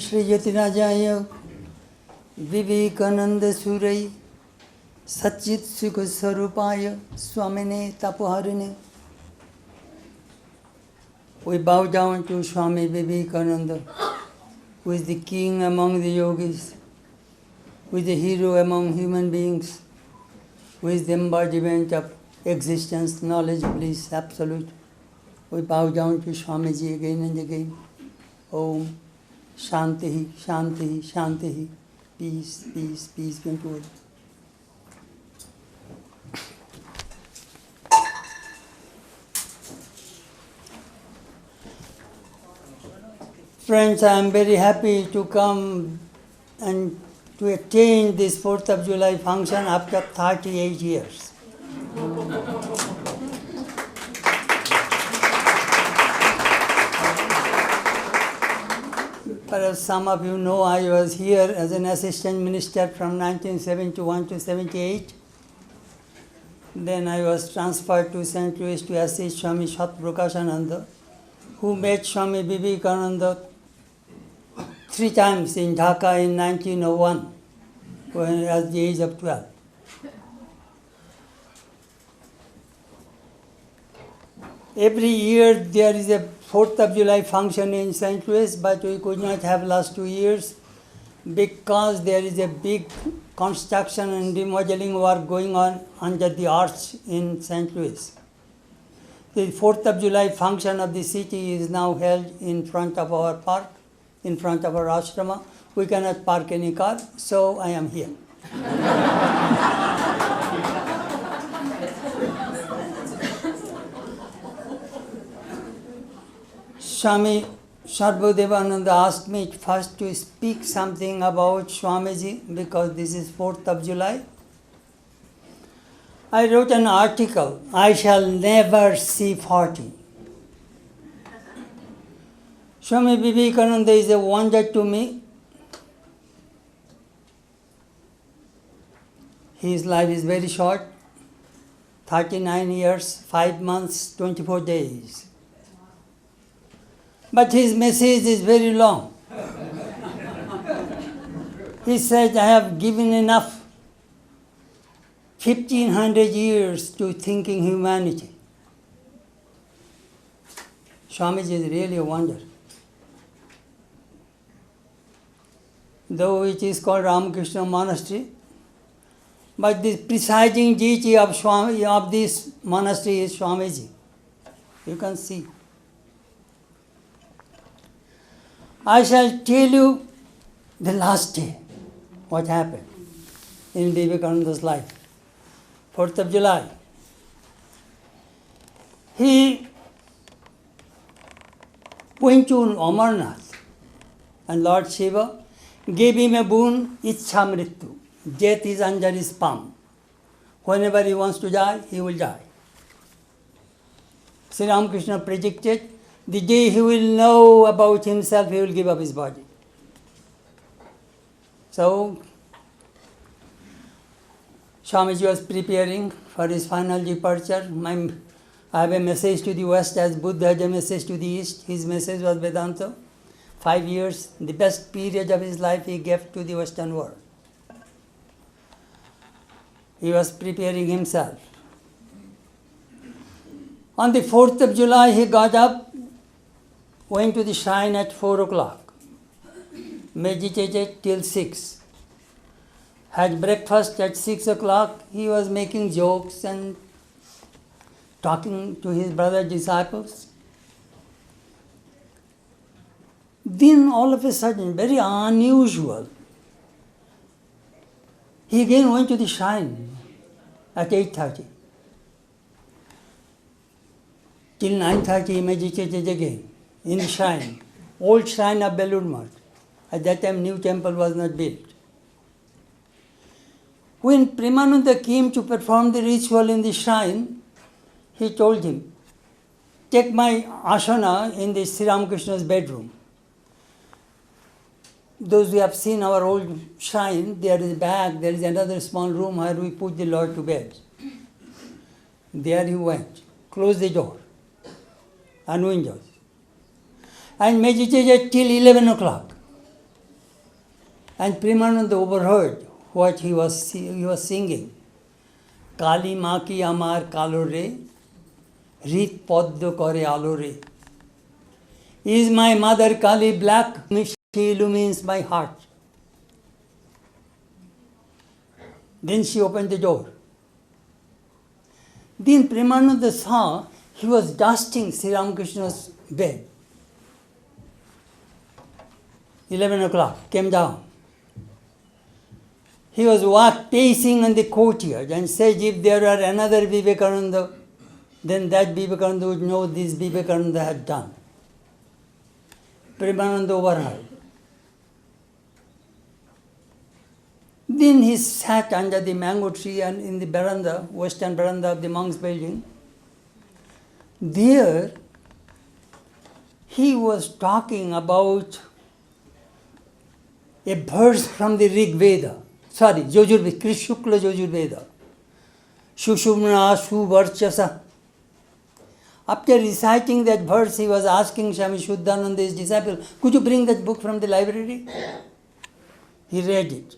Shri Yatinajaya Vivekananda Surai Satchit Sukha Sarupaya Swamine Tapoharine. We bow down to Swami Vivekananda, who is the king among the yogis, who is the hero among human beings, who is the embodiment of existence, knowledge, bliss, absolute. We bow down to Swamiji again and again. Om Shanti, Shanti, Shanti. Peace, peace, peace be unto all. Friends, I am very happy to come and to attend this 4th of July function after 38 years. Perhaps some of you know I was here as an assistant minister from 1971 to 78. Then I was transferred to St. Louis to assist Swami Chetanananda, who met Swami Vivekananda 3 times in Dhaka in 1901, when at the age of 12. Every year there is a 4th of July function in St. Louis, but we could not have last 2 years because there is a big construction and remodeling work going on under the arch in St. Louis. The 4th of July function of the city is now held in front of our park, in front of our ashrama. We cannot park any car, so I am here. Swami Sarvadevananda asked me first to speak something about Swamiji because this is 4th of July. I wrote an article, I shall never see 40. Swami Vivekananda is a wonder to me. His life is very short, 39 years, 5 months, 24 days. But his message is very long. He said, I have given enough 1500 years to thinking humanity. Swamiji is really a wonder. Though it is called Ramakrishna Monastery, but the presiding deity of this monastery is Swamiji. You can see. I shall tell you the last day, what happened in Vivekananda's life. 4th of July. He went to Amarnath, and Lord Shiva gave him a boon, Ichha Mrityu. Death is under his palm. Whenever he wants to die, he will die. Sri Ramakrishna predicted, the day he will know about himself, he will give up his body. So, Swamiji was preparing for his final departure. I have a message to the West as Buddha has a message to the East. His message was Vedanta. 5 years, the best period of his life he gave to the Western world. He was preparing himself. On the 4th of July, he got up, went to the shrine at 4 o'clock, meditated till 6, had breakfast at 6 o'clock. He was making jokes and talking to his brother disciples. Then all of a sudden, very unusual, he again went to the shrine at 8:30. Till 9:30 he meditated again in the shrine, old shrine of Belur Math. At that time, new temple was not built. When Premananda came to perform the ritual in the shrine, he told him, take my asana in the Sri Ramakrishna's bedroom. Those who have seen our old shrine, there is a back, there is another small room where we put the Lord to bed. There he went, closed the door and windows, and meditated till 11 o'clock. And Premananda overheard what he was singing. Kali ma ki amar kalo re, rit poddo kore alo re. Is my mother Kali black? She illumines my heart. Then she opened the door. Then Premananda saw he was dusting Sri Ramakrishna's bed. 11 o'clock, came down. He was pacing in the courtyard and said, if there were another Vivekananda, then that Vivekananda would know this Vivekananda had done. Premananda overheard. Then he sat under the mango tree and in the veranda, western veranda of the monks' building. There, he was talking about a verse from the Rig Veda. Jojurveda, Krishukla Jojurveda. Shushumna Suvarchasa. After reciting that verse, he was asking Swami Shuddhananda, his disciple, could you bring that book from the library? He read it.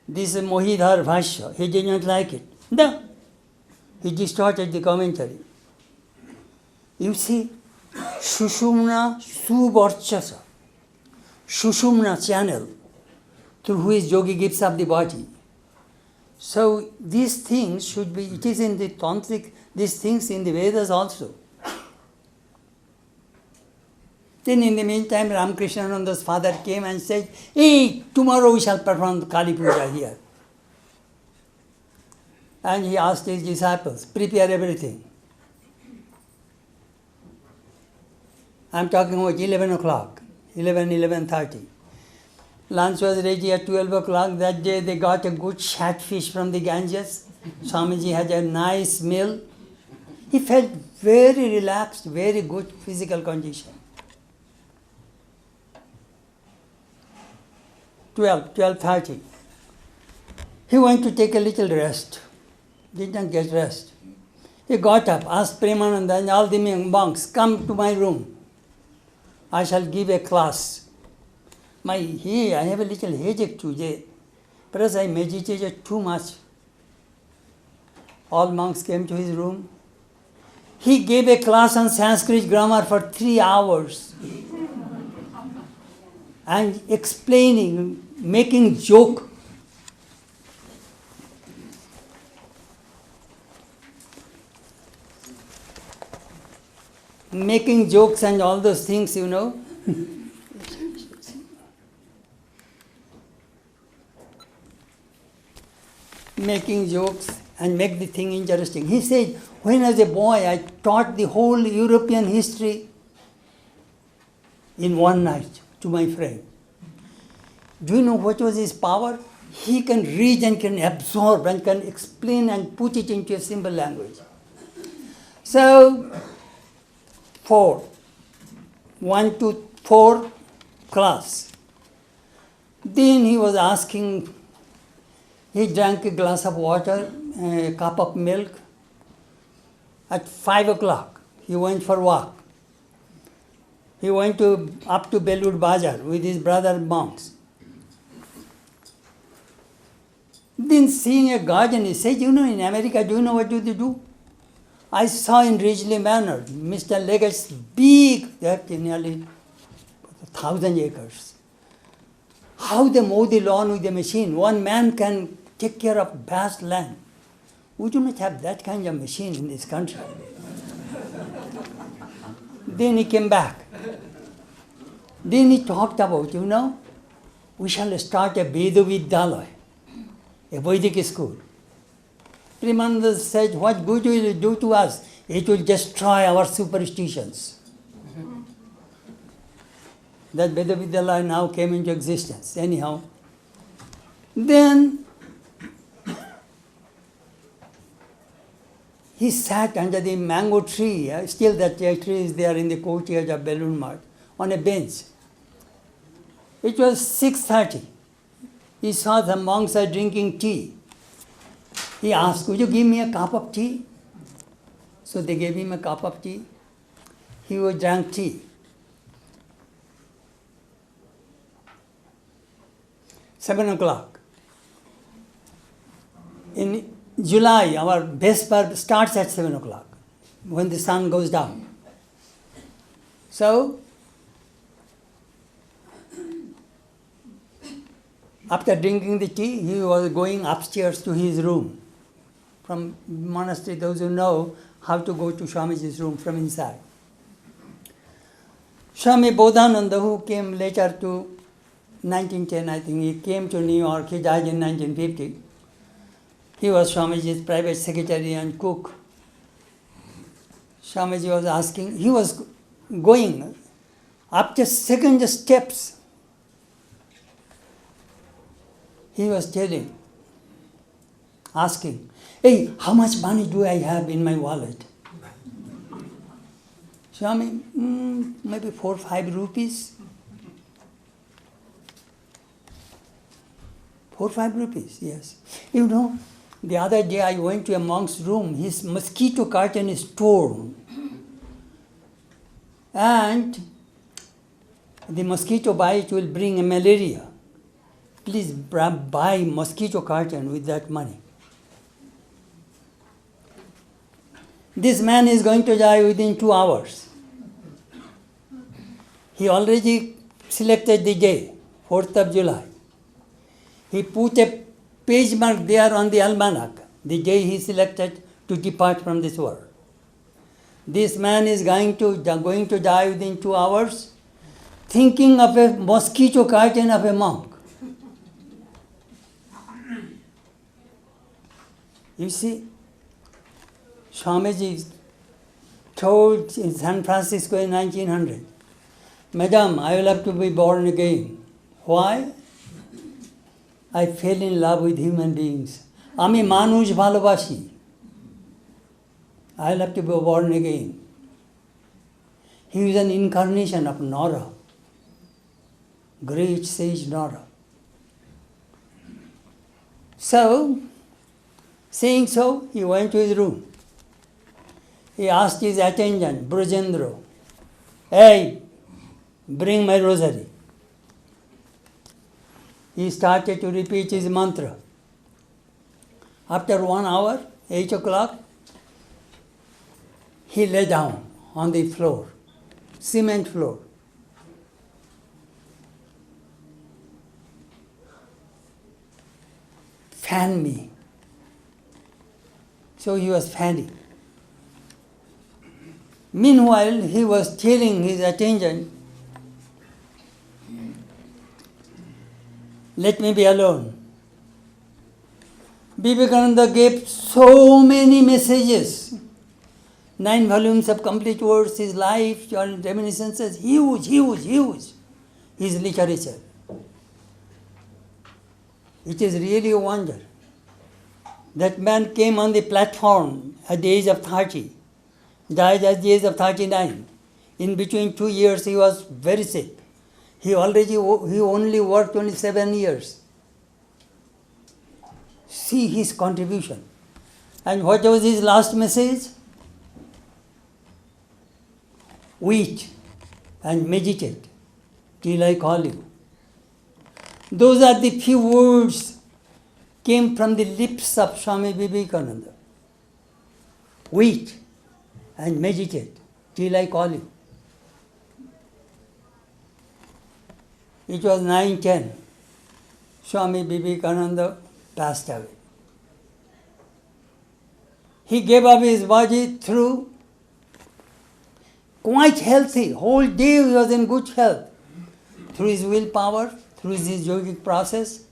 This is Mohidhar Bhashya. He did not like it. No. He distorted the commentary. You see, Shushumna Suvarchasa. Shushumna channel through which yogi gives up the body. So these things should be, it is in the Tantric, these things in the Vedas also. Then in the meantime, Ramakrishna father came and said, hey, tomorrow we shall perform Kali Puja here. And he asked his disciples, prepare everything. I'm talking about 11 o'clock, 11:30. Lunch was ready at 12 o'clock. That day they got a good shadfish from the Ganges. Swamiji had a nice meal. He felt very relaxed, very good physical condition. 12:30. He went to take a little rest. Did not get rest. He got up, asked Premananda and all the monks, come to my room. I shall give a class. I have a little headache today. Perhaps I meditated too much. All monks came to his room. He gave a class on Sanskrit grammar for 3 hours. And explaining, making joke. Making jokes and all those things, you know. Making jokes and make the thing interesting. He said, when as a boy I taught the whole European history in one night to my friend. Do you know what was his power? He can read and can absorb and can explain and put it into a simple language. So, 1 to 4 class. Then he was asking, he drank a glass of water, a cup of milk. At 5 o'clock, he went for walk. He went up to Belur Bazar with his brother monks. Then seeing a garden, he said, you know, in America, do you know what do they do? I saw in Ridgely Manor, Mr. Leggett's big, that nearly 1,000 acres. How they mow the lawn with a machine. One man can take care of vast land. We do not have that kind of machine in this country. Then he came back. Then he talked about, you know, we shall start a Veda Vidyalaya, a Vedic school. Premananda said, what good will it do to us? It will destroy our superstitions. That Veda Vidyalaya now came into existence. Anyhow, then he sat under the mango tree. Still that tree is there in the courtyard of Balloon Mart, on a bench. It was 6:30. He saw the monks are drinking tea. He asked, would you give me a cup of tea? So they gave him a cup of tea. He drank tea. 7 o'clock. In July, our Vesper starts at 7 o'clock, when the sun goes down. So, after drinking the tea, he was going upstairs to his room. From monastery, those who know how to go to Swamiji's room from inside. Swami Bodhananda, who came later to 1910, I think, he came to New York, he died in 1950. He was Swamiji's private secretary and cook. Swamiji was asking, he was going up the second steps. He was telling, asking, hey, how much money do I have in my wallet? Swami, maybe 4 or 5 rupees. 4 or 5 rupees, yes. You know, the other day I went to a monk's room, his mosquito curtain is torn. And the mosquito bite will bring a malaria. Please buy mosquito curtain with that money. This man is going to die within 2 hours. He already selected the day, 4th of July. He put a page mark there on the almanac, the day he selected to depart from this world. This man is going to die within 2 hours, thinking of a mosquito curtain of a monk. You see, Swamiji told in San Francisco in 1900, Madam, I will have to be born again. Why? I fell in love with human beings. Ami manush bhalobashi. I will have to be born again. He is an incarnation of Nara, great sage Nara. So, saying so, he went to his room. He asked his attendant, Brajendra, hey, bring my rosary. He started to repeat his mantra. After 1 hour, 8 o'clock, he lay down on the floor, cement floor. Fan me. So he was fanning. Meanwhile, he was telling his attendant, let me be alone. Vivekananda gave so many messages. 9 volumes of complete words, his life, reminiscences, huge. His literature. It is really a wonder. That man came on the platform at the age of 30, died at the age of 39. In between 2 years, he was very sick. He only worked only 7 years. See his contribution. And what was his last message? Wait and meditate till I call you. Those are the few words came from the lips of Swami Vivekananda. Wait and meditate till I call you. It was 9:10. Swami Vivekananda passed away. He gave up his body through quite healthy. Whole day he was in good health. Through his willpower, through his yogic process,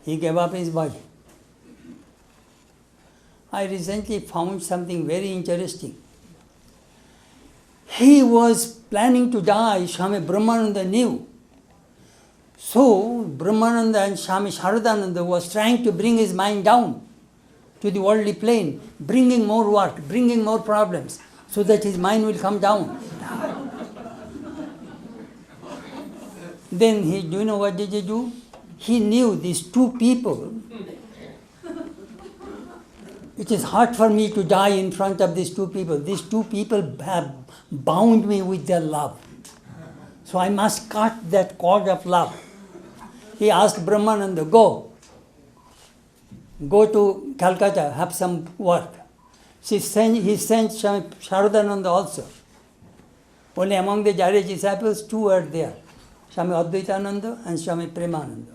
he gave up his body. I recently found something very interesting. He was planning to die, Swami Brahmananda knew. So, Brahmananda and Swami Sharadananda was trying to bring his mind down to the worldly plane, bringing more work, bringing more problems, so that his mind will come down. Then do you know what did he do? He knew these 2 people. It is hard for me to die in front of these 2 people. These 2 people have bound me with their love. So I must cut that cord of love. He asked Brahmananda, go to Calcutta, have some work. He sent Swami Sharadananda also. Only among the Jari disciples, 2 were there, Swami Advaitananda and Swami Premananda.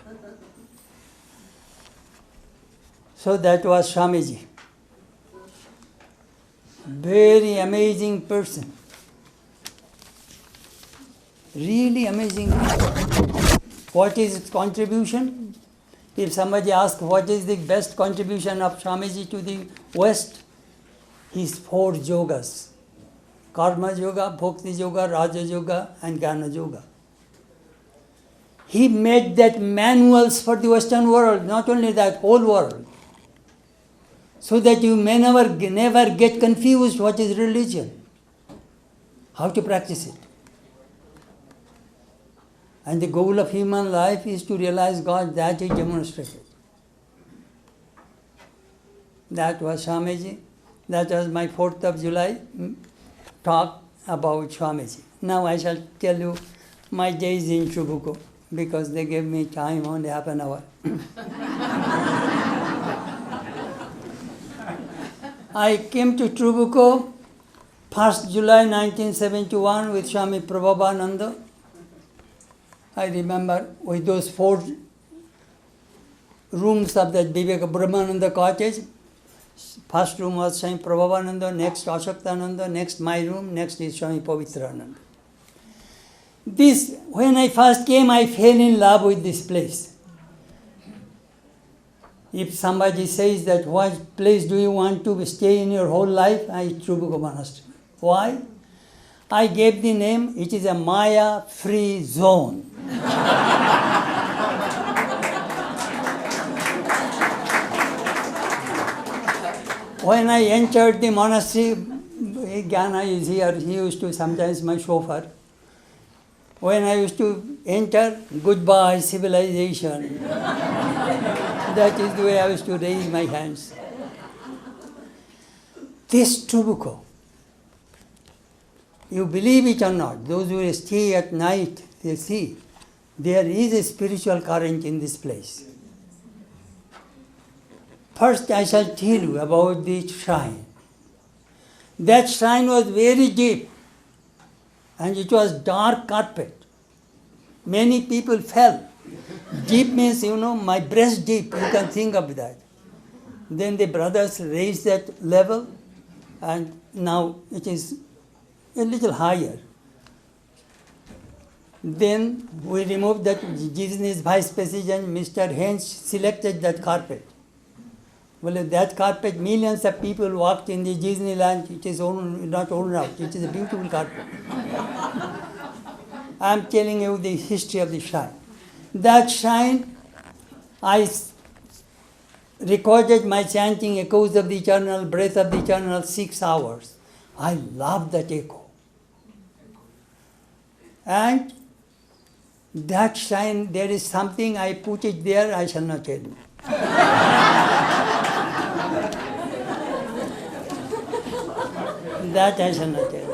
So that was Swamiji. Very amazing person. Really amazing person. What is his contribution? If somebody asks what is the best contribution of Swamiji to the West, his 4 yogas. Karma Yoga, Bhakti Yoga, Raja Yoga and Jnana Yoga. He made that manuals for the Western world, not only that, whole world. So that you may never get confused what is religion, how to practice it. And the goal of human life is to realize God, that is demonstrated. That was Swamiji. That was my 4th of July talk about Swamiji. Now I shall tell you my days in Trabuco, because they gave me time, only half an hour. I came to Trabuco 1st July 1971 with Swami Prabhavananda. I remember with those 4 rooms of that Brahmananda cottage. First room was Swami Prabhavananda, next Ashoktananda, next my room, next is Swami Pavitrananda. When I first came, I fell in love with this place. If somebody says that what place do you want to stay in your whole life, Trabuco Monastery. Why? I gave the name, it is a Maya-free zone. When I entered the monastery, Gyana is here, he used to sometimes my chauffeur. When I used to enter, goodbye civilization. That is the way I used to raise my hands. This Trabuco, you believe it or not, those who stay at night, they see, there is a spiritual current in this place. First, I shall tell you about the shrine. That shrine was very deep, and it was dark carpet. Many people fell. Deep means, my breast deep, you can think of that. Then the brothers raised that level, and now it is a little higher. Then we removed that. Disney's vice president, Mr. Hens, selected that carpet. Well, that carpet, millions of people walked in the Disneyland. It is not owned out. It is a beautiful carpet. I am telling you the history of the shrine. That shrine, I recorded my chanting echoes of the eternal, breath of the eternal, 6 hours. I love that echo. And that shrine, there is something, I put it there, I shall not tell you. That I shall not tell you.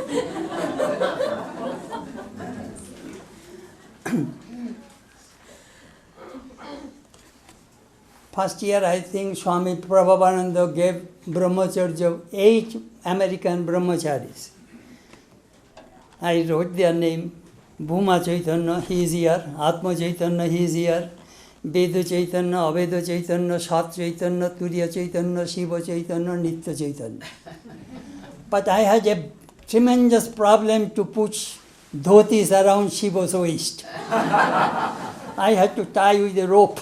First year, I think Swami Prabhavananda gave brahmacharya 8 American brahmacharis. I wrote their name. Bhuma Chaitanya, he is here. Atma Chaitanya, he is here. Veda Chaitanya, Aveda Chaitanya, Sat Chaitanya, Turiya Chaitanya, Shiva Chaitanya, Nitya Chaitanya. But I had a tremendous problem to put dhotis around Shiva's waist. I had to tie with a rope.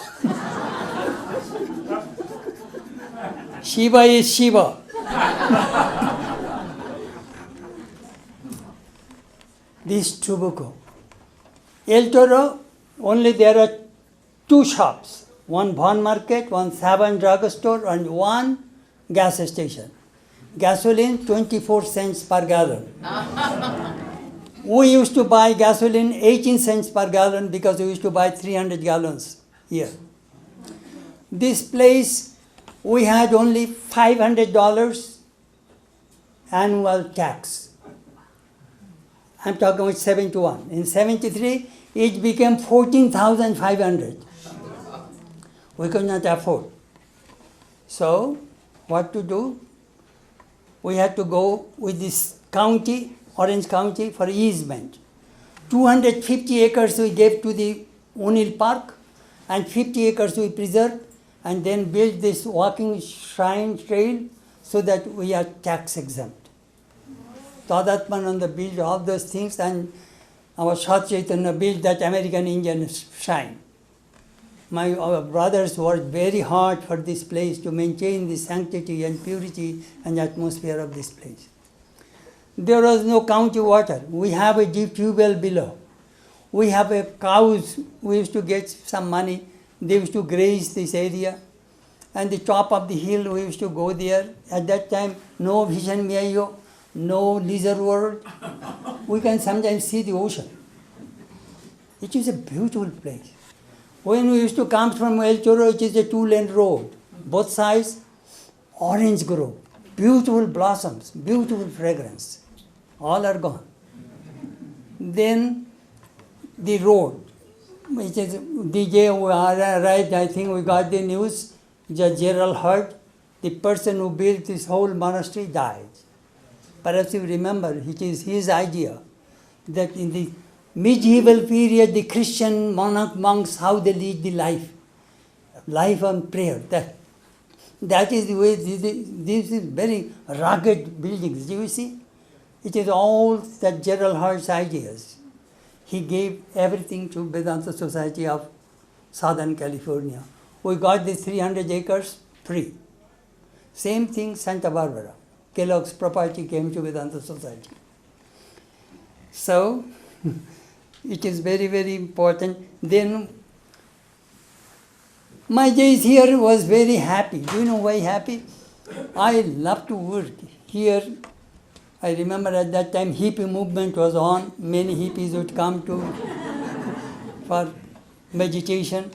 Shiva is Shiva. This Trabuco. El Toro, only there are 2 shops. One Bond Market, one Saban drugstore, and one gas station. Gasoline, 24 cents per gallon. We used to buy gasoline 18 cents per gallon because we used to buy 300 gallons here. This place, we had only $500 annual tax. I'm talking about 71. In 73, it became 14,500. We could not afford. So, what to do? We had to go with this county, Orange County, for easement. 250 acres we gave to the O'Neill Park, and 50 acres we preserved, and then built this walking shrine trail so that we are tax exempt. Tadatmananda built all those things, and our Swami Chetanananda built that American Indian shrine. Our brothers worked very hard for this place to maintain the sanctity and purity and atmosphere of this place. There was no county water. We have a deep tube well below. We have a cows. We used to get some money. They used to graze this area. And the top of the hill, we used to go there. At that time, no Vision Mayo, no Leisure World. We can sometimes see the ocean. It is a beautiful place. When we used to come from El Choro, it is a two-lane road. Both sides, orange grove, beautiful blossoms, beautiful fragrance. All are gone. Then the road, which is the day we arrived, I think we got the news, Judge Gerald heard, the person who built this whole monastery died. Perhaps you remember, it is his idea that in the medieval period, the Christian monks, how they lead the life on prayer. That is the way, this is very rugged buildings. Do you see? It is all that Gerald Hurt's ideas. He gave everything to Vedanta Society of Southern California. We got these 300 acres free. Same thing, Santa Barbara. Kellogg's property came to Vedanta Society. So, it is very, very important. Then, my days here was very happy. Do you know why happy? I love to work. Here, I remember at that time hippie movement was on. Many hippies would come for meditation.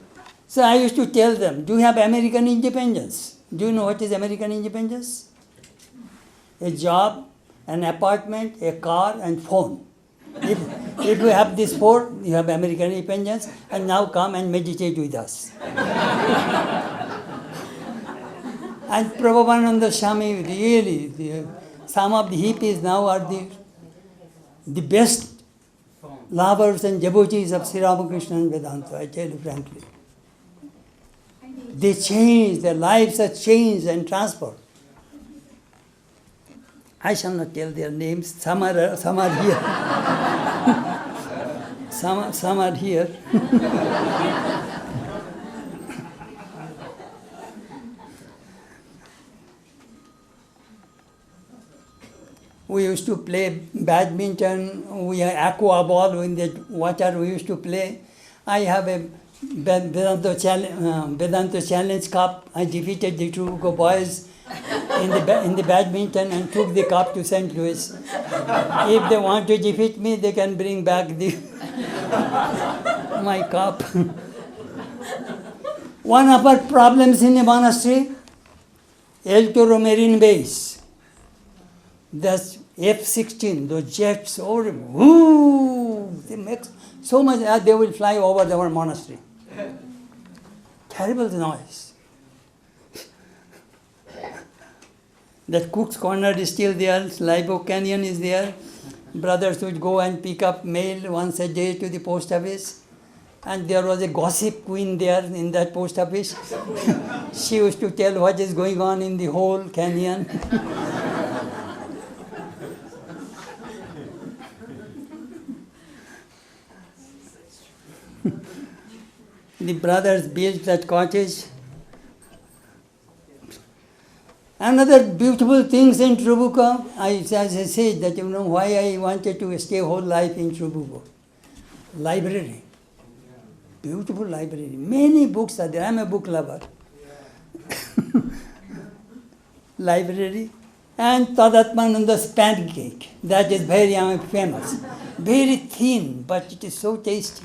So I used to tell them, do you have American independence? Do you know what is American independence? A job, an apartment, a car, and phone. If you have these four, you have American independence, and now come and meditate with us. And Prabhupada Swami, really, some of the hippies now are the best lovers and devotees of Sri Ramakrishna and Vedanta, I tell you frankly. They change, their lives are changed and transformed. I shall not tell their names, some are here. some are here. We used to play badminton, we had aqua ball in the water we used to play. I have a Vedanta Challenge Cup. I defeated the Trabuco boys in the badminton and took the cup to St. Louis. If they want to defeat me, they can bring back my cup. One of our problems in the monastery, El Toro Marine Base. That's F-16, those jets, they make so much that they will fly over our monastery. Terrible noise. That Cook's Corner is still there, Libo Canyon is there. Brothers would go and pick up mail once a day to the post office. And there was a gossip queen there in that post office. She used to tell what is going on in the whole canyon. The brothers built that cottage. Another beautiful things in Trabuco, as I said, that why I wanted to stay whole life in Trabuco. Library. Beautiful library. Many books are there. I'm a book lover. Library. And Tadatmananda's pancake. That is very famous. Very thin, but it is so tasty.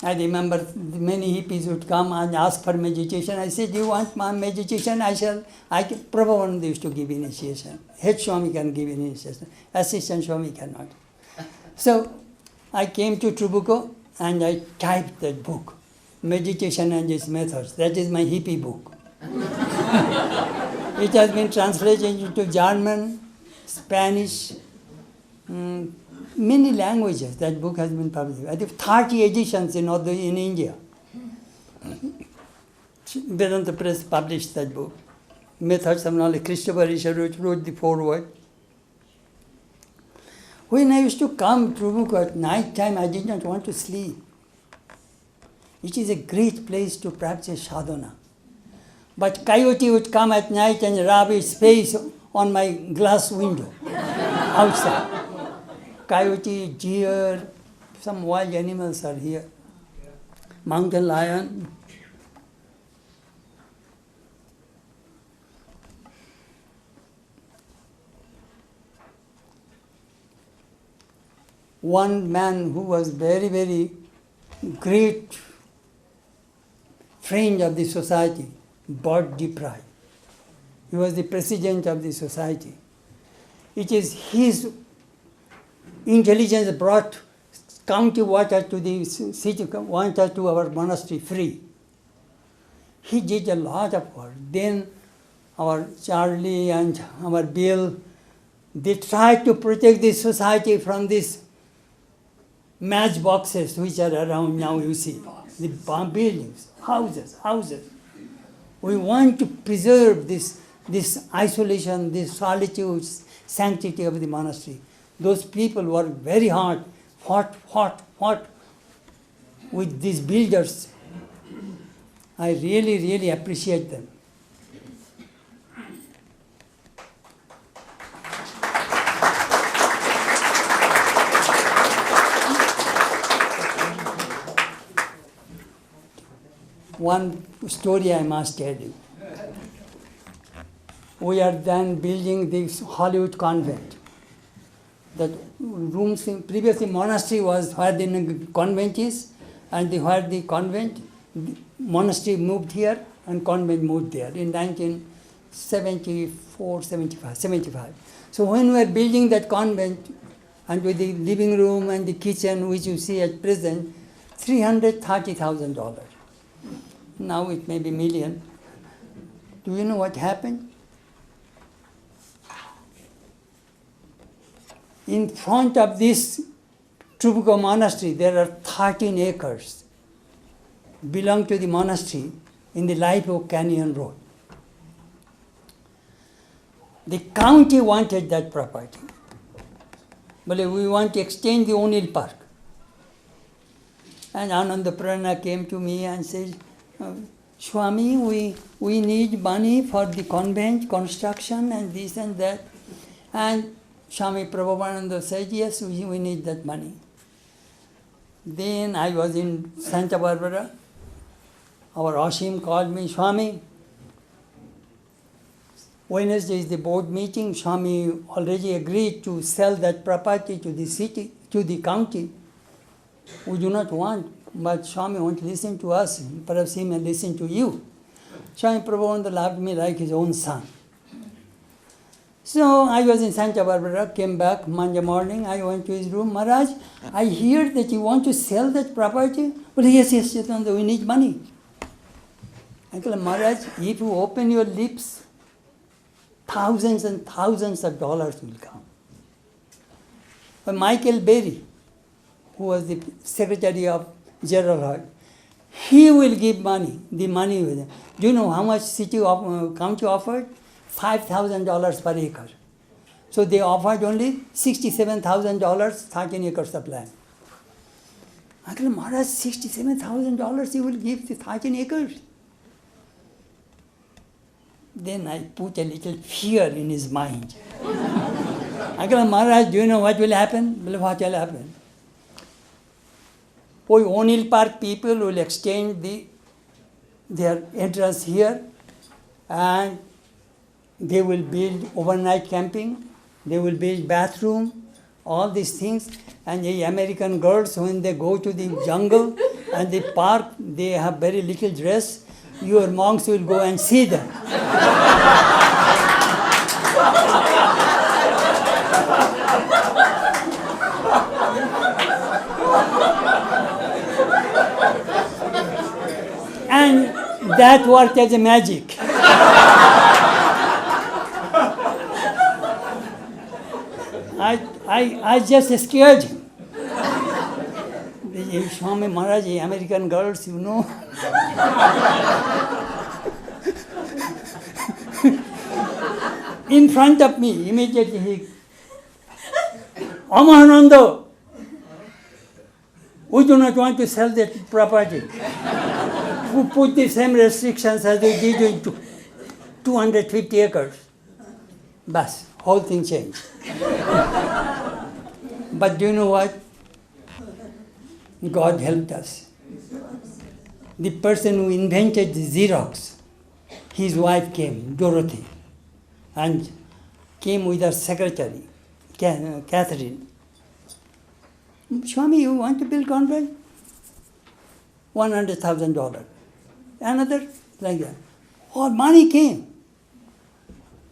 I remember many hippies would come and ask for meditation. I said, "Do you want my meditation? Prabhupada used to give initiation. Head Swami can give initiation. Assistant Swami cannot." So I came to Trabuco and I typed that book, Meditation and Its Methods. That is my hippie book. It has been translated into German, Spanish, many languages. That book has been published. I think 30 editions in India. Vedanta Press published that book. Methods of Knowledge. Christopher Isher wrote the foreword. When I used to come to Trabuco at night time, I did not want to sleep. It is a great place to practice sadhana. But coyote would come at night and rub its face on my glass window outside. Coyote, deer, some wild animals are here. Mountain lion. One man who was very, very great friend of the society, bird deprived. He was the president of the society. It is his intelligence brought county water to the city, water to our monastery free. He did a lot of work. Then our Charlie and our Bill, they tried to protect the society from these matchboxes which are around now, you see. The buildings, houses. We want to preserve this isolation, this solitude, sanctity of the monastery. Those people were very hard, fought with these builders. I really, really appreciate them. One story I must tell you. We are then building this Hollywood convent. That rooms in previously monastery was where the convent is, and where the convent, monastery moved here and convent moved there in 1974, 75. So when we were building that convent, and with the living room and the kitchen, which you see at present, $330,000. Now it may be million. Do you know what happened? In front of this Trabuco Monastery, there are 13 acres belong to the monastery in the Live Oak Canyon Road. The county wanted that property. But we want to extend the O'Neill Park. And Ananda Prana came to me and said, "Swami, we need money for the convent construction and this and that." And Swami Prabhupada said, "Yes, we need that money." Then I was in Santa Barbara. Our Ashim called me, "Swami, Wednesday is the board meeting. Swami already agreed to sell that property to the city, to the county. We do not want, but Swami won't listen to us. Perhaps he may listen to you." Swami Prabhupada loved me like his own son. So I was in Santa Barbara, came back Monday morning. I went to his room. "Maharaj, I hear that you want to sell that property." "Well, yes, Chetananda, we need money." I told him, "Maharaj, if you open your lips, thousands and thousands of dollars will come." But Michael Berry, who was the secretary of General Hall, he will give money, the money with him. Do you know how much county offered? $5,000 per acre. So they offered only $67,000, 13 acres of land. I told him, "Maharaj, $67,000 you will give the 13 acres? Then I put a little fear in his mind. I told him, "Maharaj, do you know what will happen?" Well, what will happen? O'Neill Park people will extend their entrance here, and they will build overnight camping, they will build bathroom, all these things. And the American girls, when they go to the jungle, And the park, they have very little dress. Your monks will go and see them. And that worked as a magic. I just scared him. Swami Maharaj, American girls, you know. In front of me, immediately he, Amahananda, we do not want to sell that property. We put the same restrictions as we did in 250 acres. Bas, whole thing changed. But do you know what? God helped us. The person who invented the Xerox, his wife came, Dorothy, and came with her secretary, Catherine. Swami, you want to build convent? $100,000. Another, like that. All money came.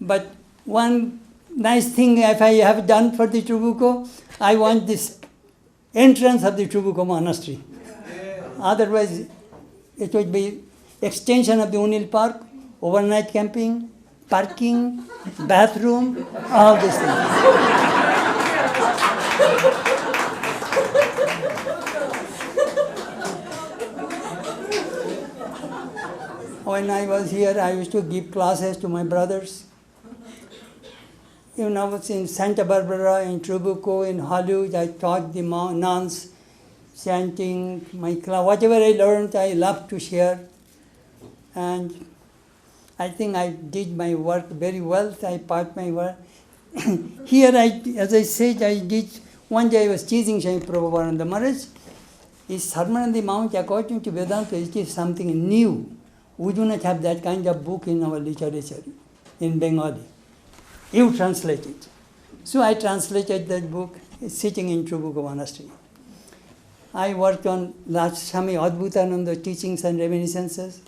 But one nice thing if I have done for the Trabuco, I want this entrance of the Trabuco Monastery. Otherwise, it would be extension of the O'Neill Park, overnight camping, parking, bathroom, all these things. When I was here, I used to give classes to my brothers. You know, in Santa Barbara, in Trabuco, in Hollywood, I taught the nuns, chanting, my class. Whatever I learned, I love to share. And I think I did my work very well. I part my work. Here, as I said, I did. One day I was teasing Swami Prabhupada Maharaj. His Sermon on the Mount, according to Vedanta, it is something new. We do not have that kind of book in our literature, in Bengali. You translate it. So I translated that book, sitting in Trabuco Monastery. I worked on Swami Adbhutananda teachings and reminiscences,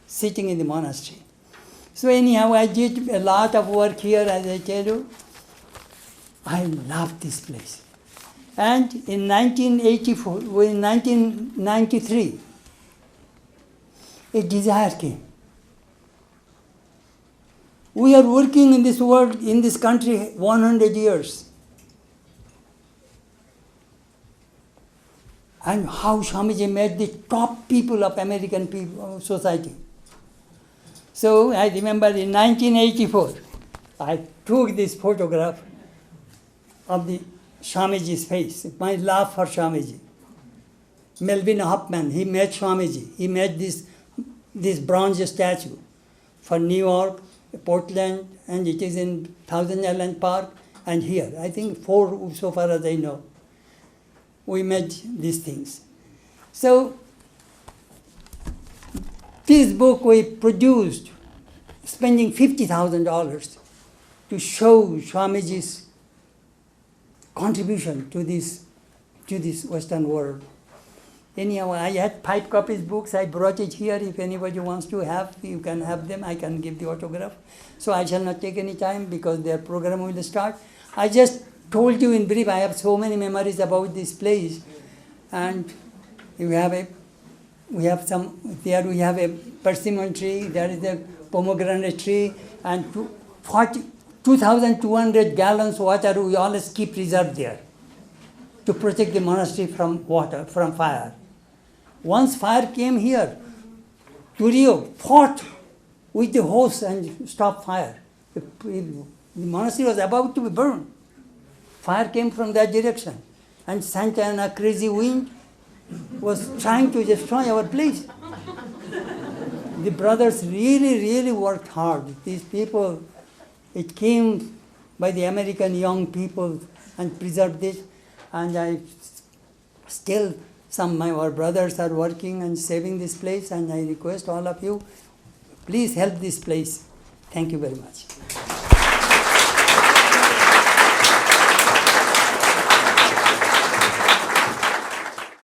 sitting in the monastery. So anyhow, I did a lot of work here, as I tell you. I love this place. And in 1993, a desire came. We are working in this world, in this country, 100 years. And how Swamiji met the top people of American society. So I remember in 1984, I took this photograph of the Swamiji's face, my love for Swamiji. Melvin Hoffman, he met Swamiji. He met this bronze statue for New York, Portland, and it is in Thousand Island Park, and here. I think 4 so far as I know. We met these things. So, this book we produced, spending $50,000 to show Swamiji's contribution to this Western world. Anyhow, I had 5 copies books. I brought it here. If anybody wants to have, you can have them. I can give the autograph. So I shall not take any time because their program will start. I just told you in brief, I have so many memories about this place. And we have a persimmon tree, there is a pomegranate tree, and 2,200 gallons water we always keep reserved there to protect the monastery from water, from fire. Once fire came here, Turio fought with the hose and stopped fire. The monastery was about to be burned. Fire came from that direction. And Santa Ana, crazy wind, was trying to destroy our place. The brothers really, really worked hard. These people, it came by the American young people and preserved this. And some of our brothers are working and saving this place, and I request all of you, please help this place. Thank you very much.